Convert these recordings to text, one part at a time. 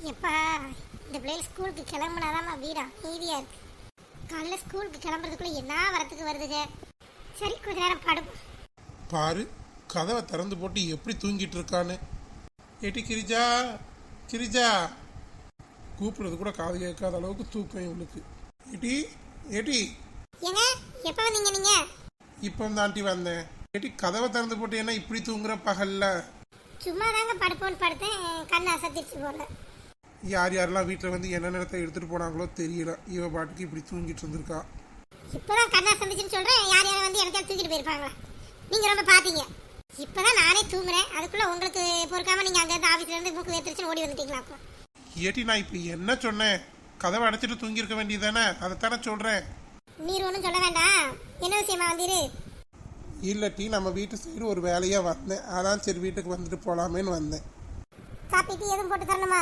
எப்பா இந்த பிள்ளைகள் ஸ்கூலுக்கு கிளம்புனாதாம்மா வீடா நீதியா இருக்கு. காலையில ஸ்கூலுக்கு கிளம்புறதுக்குள்ள என்ன வரத்துக்கு வருதுங்க. சரி கொஞ்ச நேரம் படுப்போம். பாரு கதவை திறந்து போட்டு எப்படி தூங்கிட்டு இருக்கான்னு. ஏட்டி கிரிஜா, கிரிஜா கூப்பிடுறது கூட காது கேட்காத அளவுக்கு தூக்கம் இவளுக்கு. ஏட்டி ஏட்டி ஏங்க எப்ப வந்தீங்க நீங்க? இப்போ தாண்டி வந்தேன். ஏட்டி கதவை திறந்து போட்டு என்ன இப்படி தூங்குற பகல்ல? சும்மா தாங்க படுப்போன்னு படுத்தேன், கண்ணு அசத்திடுச்சு போல. யார் யாரெல்லாம் வீட்டில் வந்து என்ன நேரத்தை எடுத்துட்டு போனாங்களோ தெரியல. இவ பாட்டுக்கு இப்படி தூங்கிட்டு இருந்திருக்கா. இப்பதான் கண்ணு அசந்துச்சுன்னு சொல்றேன், யார் யாரும் வந்து எனக்கு தூக்கிட்டு போயிருப்பாங்களா? நீங்க ரொம்ப பாத்தீங்க. இப்பதான் நானே தூங்குறேன், அதுக்குள்ள உங்களுக்கு பொறுக்காம நீங்க அங்க இருந்து ஆபீஸ்ல இருந்து மூக்கு வேர்த்துச்சு ஓடி வந்துட்டீங்களா? ஏட்டி நான் இப்போ என்ன சொன்னேன்? கதவை அடைச்சிட்டு தூங்கி இருக்க வேண்டியதானே, அதைத்தானே சொல்றேன். நீர் ஒன்றும் சொல்ல வேண்டாம். என்ன விஷயமா வந்தீரு? இல்லட்டி நம்ம வீட்டு சைடு ஒரு வேலையா வந்தேன், அதான் சரி வீட்டுக்கு வந்துட்டு போலாமேன்னு வந்தேன். காப்பி டீ எதுவும் போட்டு தரணுமா?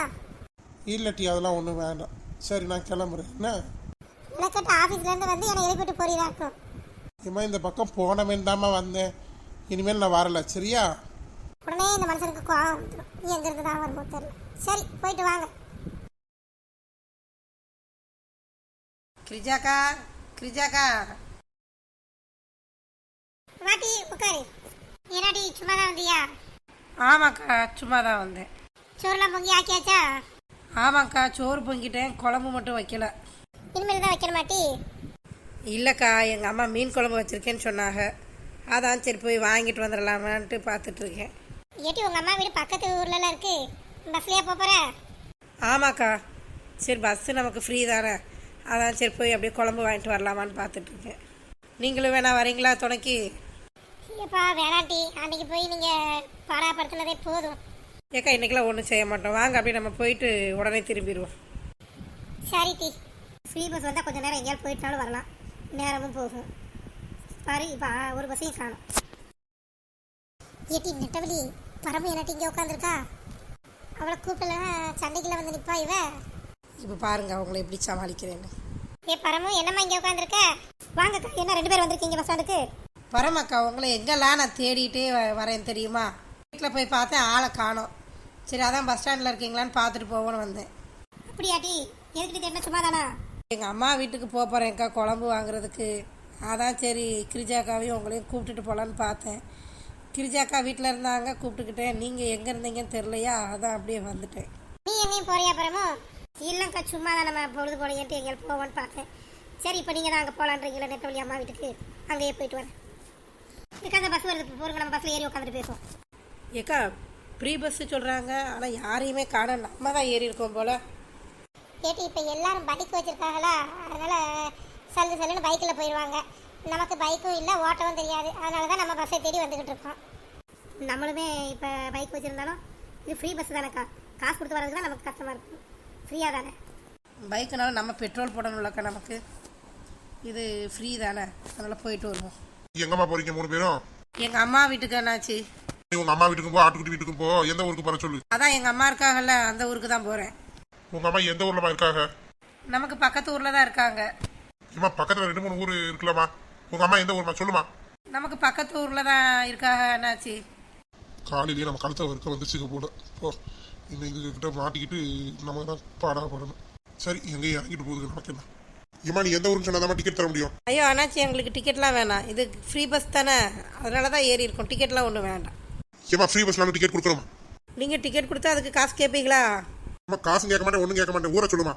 இல்லட்டி அதெல்லாம் ஒன்றும் வேண்டாம். சரி நான் கிளம்புறேன். என்ன எனக்கிட்ட ஆஃபீஸ்ல இருந்து வந்து என்னை எழுப்பிட்டு போறீராக்கும். இம்மா இந்த பக்கம் போன வேண்டாமா வந்தேன், இனிமேல் நான் வரல சரியா? உடனே இந்த மனுஷனுக்கு கோவம் வந்துடும். நீ எங்க இருந்து தான் வருமோ தெரியல. சரி போயிட்டு வாங்க. கிரிஜாக்கா, கிரிஜாக்கா வாட்டி உட்காரு. என்னடி சும்மா தான் வந்தியா? ஆமாக்கா சும்மா தான் வந்தேன். சோறுலாம் பொங்கி ஆக்கியாச்சா? ஆமாக்கா சோறு பொங்கிட்டேன், குழம்பு மட்டும் வைக்கல. இனிமேல் தான் வைக்கிற மாட்டி? இல்லைக்கா எங்கள் அம்மா மீன் குழம்பு வச்சுருக்கேன்னு சொன்னாங்க, அதான் சரி போய் வாங்கிட்டு வந்துடலாமான்ட்டு பார்த்துட்ருக்கேன். ஏட்டி உங்க அம்மா வீடு பக்கத்து ஊர்லலாம் இருக்கு, பஸ்லயே போற? ஆமாக்கா சரி பஸ்ஸு நமக்கு ஃப்ரீ தானே, அதான் சரி போய் அப்படியே குழம்பு வாங்கிட்டு வரலாமான்னு பார்த்துட்ருக்கேன். நீங்களும் வேணா வரீங்களா துணைக்கு? ஏப்பா வேணாண்டி, அன்னைக்கு போய் நீங்க பாடாப்படுத்தினதே போதும். ஏக்கா இன்றைக்கெலாம் ஒன்றும் செய்ய மாட்டோம், வாங்க அப்படியே நம்ம போயிட்டு உடனே திரும்பிடுவோம். சரி டி, ஃப்ரீ பஸ் வந்தால் கொஞ்சம் நேரம் எங்கேயாவது போயிட்டாலும் வரலாம், நேரமும் போகும். பாரு இப்போ ஒரு பஸ்ஸையும் காணும். ஏட்டி நெட்டவழி பரம்பு என்னட்டி இங்கே உட்காந்துருக்கா? அவளை கூப்பிடலன்னா சண்டைக்குள்ள வந்து நிற்பா இவ. இப்போ பாருங்க அவங்கள எப்படி சமாளிக்கிறேன்னு. ஏ பரமு என்னம்மா இங்கே உட்காந்துருக்க? வாங்கக்கா, என்ன 2 பேர் வந்திருக்கீங்க பஸ் ஸ்டாண்டுக்கு? பரமாக்கா உங்களை எங்கெல்லாம் நான் தேடிட்டே வரேன் தெரியுமா? வீட்டில் போய் பார்த்தேன் ஆளை காணோம், சரி அதான் பஸ் ஸ்டாண்டில் இருக்கீங்களான்னு பார்த்துட்டு போவோன்னு வந்தேன். அப்படியாட்டி? எதுக்கிட்ட தேடினா சும்மா தானா? எங்கள் அம்மா வீட்டுக்கு போக போகிறேன்க்கா குழம்பு வாங்குறதுக்கு, அதான் சரி கிரிஜாக்காவையும் உங்களையும் கூப்பிட்டுட்டு போகலான்னு பார்த்தேன். கிரிஜாக்கா வீட்டில் இருந்தாங்க, கூப்பிட்டுக்கிட்டேன். நீங்கள் எங்கே இருந்தீங்கன்னு தெரிலையா, அதான் அப்படியே வந்துட்டேன். நீ எங்கேயும் போறியா பரமு? இல்லைக்கா சும்மா தான் நம்ம பொழுது போலையன்ட்டு எங்கேயும் போவோன்னு பார்த்தேன். சரி இப்போ நீங்கள் தான் அங்கே போகலான்றீங்களா நெட்டவழி அம்மா வீட்டுக்கு? அங்கேயே போயிட்டு வரேன். இதுக்கு அந்த பஸ் வருது, போருங்க நம்ம பஸ்ஸில் ஏறி உட்காந்துட்டு பேசுவோம். ஏக்கா ப்ரீ பஸ்ஸு சொல்கிறாங்க, ஆனால் யாரையுமே காண, நம்ம தான் ஏறி இருக்கோம் போல். கேட்டு இப்போ எல்லாரும் பைக் வச்சுருக்காங்களா, அதனால் சல்லுன்னு பைக்கில் போயிடுவாங்க. நமக்கு பைக்கும் இல்லை, ஓட்டவும் தெரியாது, அதனால தான் நம்ம பஸ்ஸை தேடி வந்துக்கிட்டு இருக்கோம். நம்மளுமே இப்போ பைக் வச்சுருந்தாலும் இது ஃப்ரீ பஸ் தானேக்கா, காசு கொடுத்து வர்றதுக்கு தான் நமக்கு கஷ்டமாக இருக்கும். ஃப்ரீயாக தானே பைக்குனால நம்ம பெட்ரோல் போடணும்லக்கா, நமக்கு இது ஃப்ரீ தானே, அதனால் போயிட்டு வருவோம். எங்கம்மா போறீங்க 3 பேரும்? எங்கள் அம்மா வீட்டுக்கு என்னாச்சு? உங்க அம்மா வீட்டுக்கும் போ, ஆட்டுக்குட்டி வீட்டுக்கும் போ. எந்த ஊருக்கு போற சொல்லு. அதான் எங்கள் அம்மா இருக்காங்கல்ல, அந்த ஊருக்கு தான் போகிறேன். உங்க அம்மா எந்த ஊர்லமா இருக்காங்க? நமக்கு பக்கத்து ஊரில் தான் இருக்காங்க. இம்மா பக்கத்துல 2 3 ஊர் இருக்கலாமா? உங்க அம்மா எந்த ஊர்மா சொல்லுமா? நமக்கு பக்கத்து ஊரில் தான் இருக்காங்க. என்னாச்சு? காலையிலேயே நம்ம கழுத்தை வறுக்க வந்துச்சுங்க போல. போ இன்னும் எங்ககிட்ட மாட்டிக்கிட்டு நம்ம தான் பாடப்படணும். சரி எங்கேயும் இறங்கிட்டு போகுது நமக்கு என்ன. இம்மா நீ எந்த ஊருன்னு சொன்னாதான் டிக்கெட் தர முடியும். ஐயோ அண்ணாச்சி எங்களுக்கு டிக்கெட்லாம் வேணாம், இது ஃப்ரீ பஸ் தானே, அதனால தான் ஏறி இருக்கோம், டிக்கெட்லாம் ஒன்றும் வேண்டாம். ஏமா ஃப்ரீ பஸ்ல டிக்கெட் கொடுக்குறோமா? நீங்கள் டிக்கெட் கொடுத்தா அதுக்கு காசு கேட்பீங்களா? காசும் கேட்க மாட்டேன், ஒன்றும் கேட்க மாட்டேன், ஊரை சொல்லுமா?